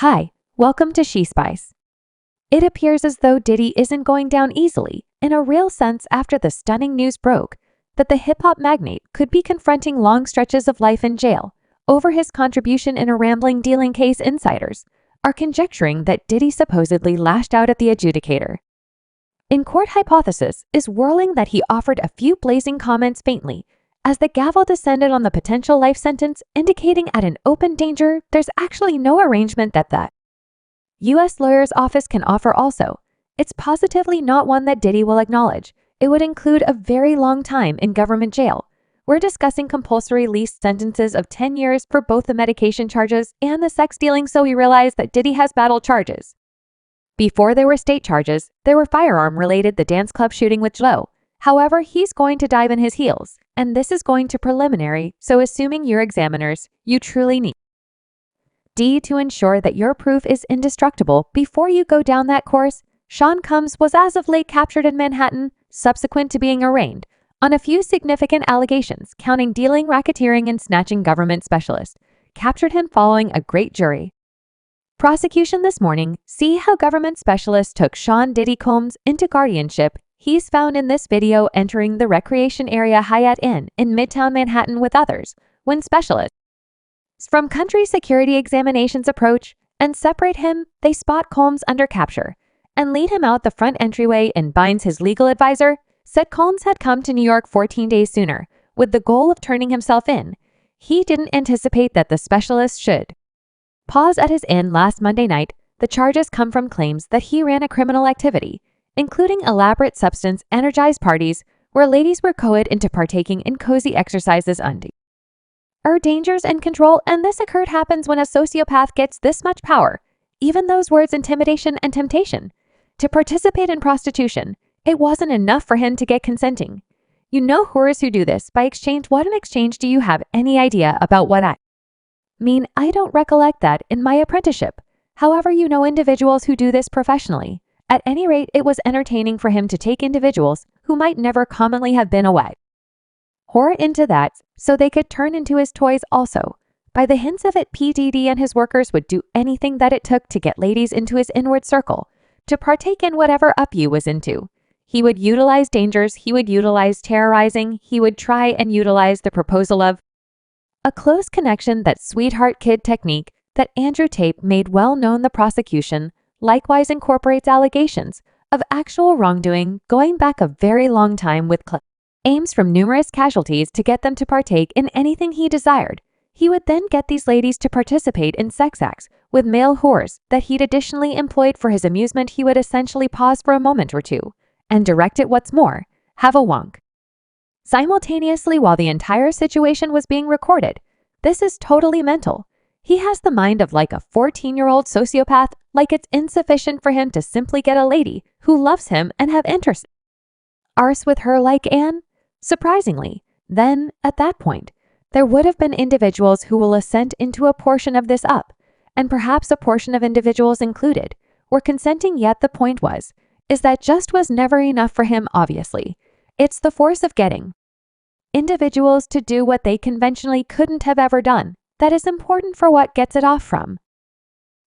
Hi, welcome to She Spice. It appears as though Diddy isn't going down easily, in a real sense after the stunning news broke that the hip-hop magnate could be confronting long stretches of life in jail over his contribution in a rambling dealing case. Insiders are conjecturing that Diddy supposedly lashed out at the adjudicator. In-court hypothesis is whirling that he offered a few blazing comments faintly as the gavel descended on the potential life sentence, indicating at an open danger there's actually no arrangement that the U.S. lawyer's office can offer. Also, it's positively not one that Diddy will acknowledge. It would include a very long time in government jail. We're discussing compulsory lease sentences of 10 years for both the medication charges and the sex dealing, so we realize that Diddy has battled charges. Before there were state charges, there were firearm-related, the dance club shooting with Joe. However, he's going to dive in his heels, and this is going to preliminary, so assuming your examiners, you truly need D to ensure that your proof is indestructible before you go down that course. Sean Combs was as of late captured in Manhattan, subsequent to being arraigned on a few significant allegations, counting dealing, racketeering, and snatching. Government specialists captured him following a great jury prosecution this morning. See how government specialists took Sean Diddy Combs into guardianship. He's found in this video entering the recreation area Hyatt Inn in Midtown Manhattan with others. When specialists from country security examinations approach and separate him, they spot Combs under capture and lead him out the front entryway. And Bynes, his legal advisor, said Combs had come to New York 14 days sooner with the goal of turning himself in. He didn't anticipate that the specialists should pause at his inn last Monday night. The charges come from claims that he ran a criminal activity, including elaborate substance-energized parties where ladies were coed into partaking in cozy exercises under dangers and control. And this occurred happens when a sociopath gets this much power. Even those words, intimidation and temptation, to participate in prostitution, it wasn't enough for him to get consenting. You know whores who do this by exchange. What in exchange? Do you have any idea about what I mean? I don't recollect that in my apprenticeship. However, you know individuals who do this professionally. At any rate, it was entertaining for him to take individuals who might never commonly have been away horror into that so they could turn into his toys. Also, by the hints of it, P. Diddy and his workers would do anything that it took to get ladies into his inward circle to partake in whatever you was into. He would utilize dangers, he would utilize terrorizing, he would try and utilize the proposal of a close connection, that sweetheart kid technique that Andrew Tate made well known. The prosecution likewise incorporates allegations of actual wrongdoing going back a very long time, with aims from numerous casualties to get them to partake in anything he desired. He would then get these ladies to participate in sex acts with male whores that he'd additionally employed for his amusement. He would essentially pause for a moment or two and direct it. What's more, have a wonk simultaneously while the entire situation was being recorded. This is totally mental. He has the mind of like a 14-year-old sociopath. Like it's insufficient for him to simply get a lady who loves him and have interest arse with her like Anne. Surprisingly, then, at that point, there would have been individuals who will assent into a portion of this and perhaps a portion of individuals included were consenting. Yet the point is that just was never enough for him. Obviously, it's the force of getting individuals to do what they conventionally couldn't have ever done that is important for what gets it off from.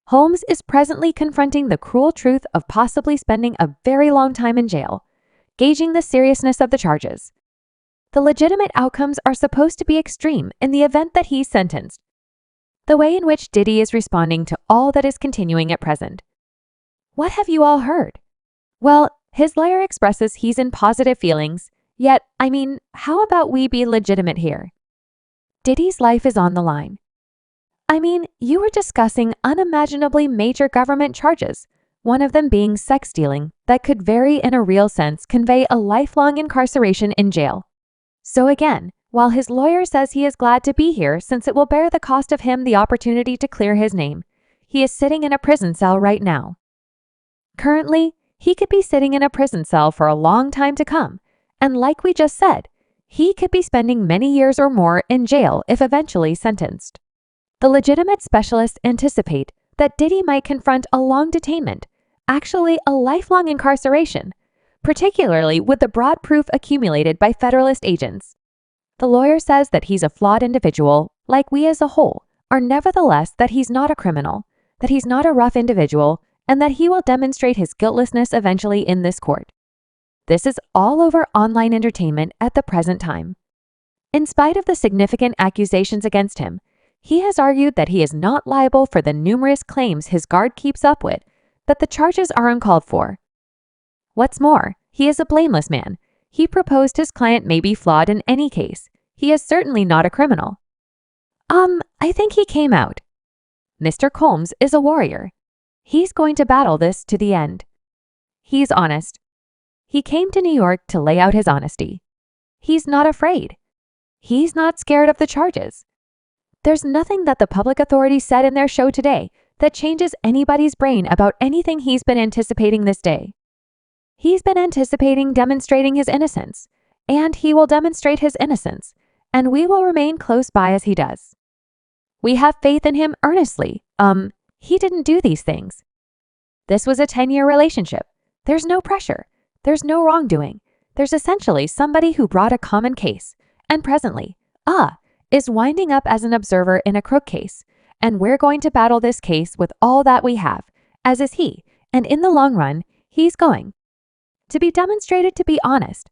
Holmes is presently confronting the cruel truth of possibly spending a very long time in jail, gauging the seriousness of the charges. The legitimate outcomes are supposed to be extreme in the event that he's sentenced. The way in which Diddy is responding to all that is continuing at present. What have you all heard? Well, his lawyer expresses he's in positive feelings, yet, how about we be legitimate here? Diddy's life is on the line. You were discussing unimaginably major government charges, one of them being sex dealing, that could very in a real sense convey a lifelong incarceration in jail. So again, while his lawyer says he is glad to be here since it will bear the cost of him the opportunity to clear his name, he is sitting in a prison cell right now. Currently, he could be sitting in a prison cell for a long time to come, and like we just said, he could be spending many years or more in jail if eventually sentenced. The legitimate specialists anticipate that Diddy might confront a long detainment, actually a lifelong incarceration, particularly with the broad proof accumulated by Federalist agents. The lawyer says that he's a flawed individual, like we as a whole, are nevertheless that he's not a criminal, that he's not a rough individual and that he will demonstrate his guiltlessness eventually in this court. This is all over online entertainment at the present time. In spite of the significant accusations against him, he has argued that he is not liable for the numerous claims his guard keeps up with, that the charges are uncalled for. What's more, he is a blameless man. He proposed his client may be flawed in any case. He is certainly not a criminal. I think he came out. Mr. Combs is a warrior. He's going to battle this to the end. He's honest. He came to New York to lay out his honesty. He's not afraid. He's not scared of the charges. There's nothing that the public authorities said in their show today that changes anybody's brain about anything he's been anticipating this day. He's been anticipating demonstrating his innocence, and he will demonstrate his innocence, and we will remain close by as he does. We have faith in him earnestly. He didn't do these things. This was a 10-year relationship. There's no pressure. There's no wrongdoing. There's essentially somebody who brought a common case, and presently, is winding up as an observer in a crook case, and we're going to battle this case with all that we have, as is he, and in the long run, he's going to be demonstrated to be honest.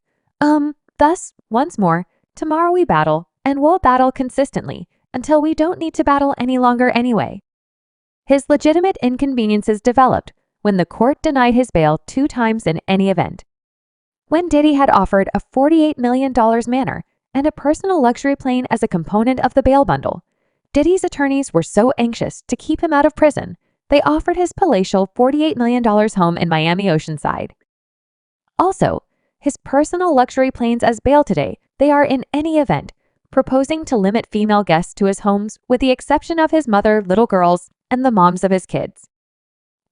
Thus, once more, tomorrow we battle, and we'll battle consistently until we don't need to battle any longer anyway. His legitimate inconveniences developed when the court denied his bail 2 times in any event. When Diddy had offered a $48 million manor and a personal luxury plane as a component of the bail bundle, Diddy's attorneys were so anxious to keep him out of prison, they offered his palatial $48 million home in Miami Oceanside. Also, his personal luxury planes as bail today, they are in any event, proposing to limit female guests to his homes with the exception of his mother, little girls, and the moms of his kids.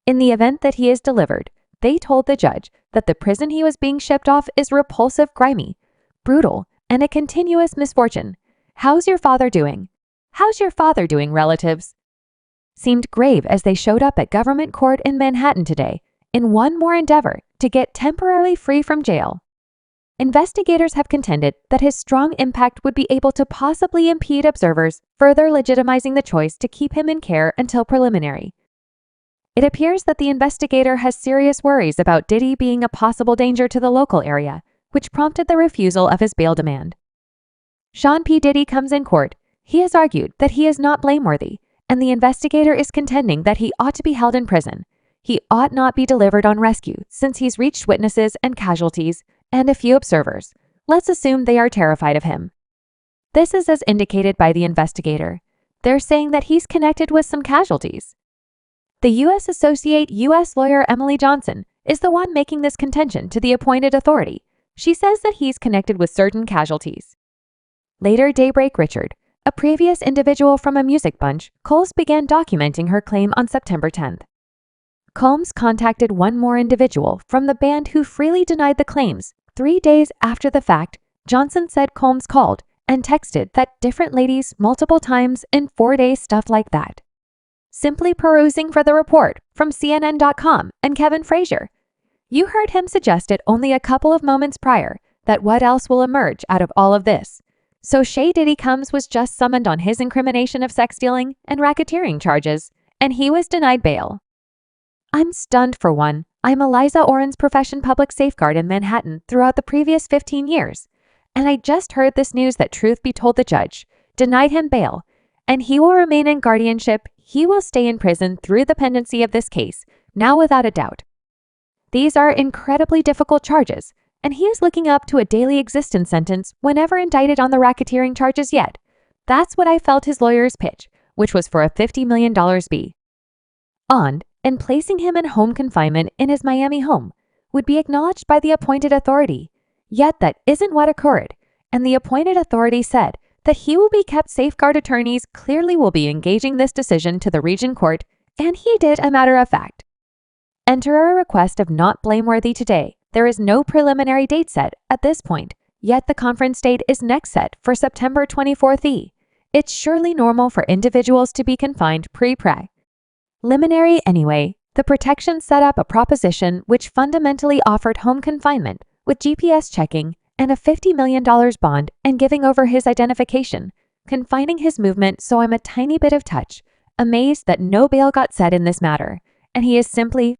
In the event that he is delivered, they told the judge that the prison he was being shipped off is repulsive, grimy, brutal, and a continuous misfortune. How's your father doing? How's your father doing, relatives? Seemed grave as they showed up at government court in Manhattan today in one more endeavor to get temporarily free from jail. Investigators have contended that his strong impact would be able to possibly impede observers, further legitimizing the choice to keep him in care until preliminary. It appears that the investigator has serious worries about Diddy being a possible danger to the local area, which prompted the refusal of his bail demand. Sean P. Diddy comes in court. He has argued that he is not blameworthy, and the investigator is contending that he ought to be held in prison. He ought not be delivered on rescue since he's reached witnesses and casualties and a few observers. Let's assume they are terrified of him. This is as indicated by the investigator. They're saying that he's connected with some casualties. The U.S. Associate U.S. lawyer Emily Johnson is the one making this contention to the appointed authority. She says that he's connected with certain casualties. Later, Daybreak Richard, a previous individual from a music bunch, Coles began documenting her claim on September 10th. Combs contacted one more individual from the band who freely denied the claims. 3 days after the fact, Johnson said Combs called and texted that different ladies multiple times in 4 days, stuff like that. Simply perusing for the report from CNN.com and Kevin Frazier. You heard him suggest it only a couple of moments prior that what else will emerge out of all of this. So Shay Diddy Combs was just summoned on his incrimination of sex stealing and racketeering charges, and he was denied bail. I'm stunned for one. I'm Eliza Oren's profession public safeguard in Manhattan throughout the previous 15 years, and I just heard this news that truth be told the judge denied him bail, and he will remain in guardianship. He will stay in prison through the pendency of this case, now without a doubt. These are incredibly difficult charges, and he is looking up to a daily existence sentence whenever indicted on the racketeering charges yet. That's what I felt his lawyer's pitch, which was for a $50 million bond, and placing him in home confinement in his Miami home would be acknowledged by the appointed authority. Yet that isn't what occurred, and the appointed authority said that he will be kept. Safeguard attorneys clearly will be engaging this decision to the region court, and he did, a matter of fact. Enter a request of not blameworthy today. There is no preliminary date set at this point, yet the conference date is next set for September 24th. It's surely normal for individuals to be confined preliminary anyway. The protection set up a proposition which fundamentally offered home confinement with GPS checking and a $50 million bond and giving over his identification, confining his movement so I'm a tiny bit of touch, amazed that no bail got set in this matter, and he is simply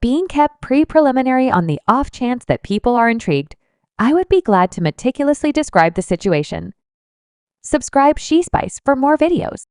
being kept pre-preliminary on the off chance that people are intrigued. I would be glad to meticulously describe the situation. Subscribe She Spice for more videos.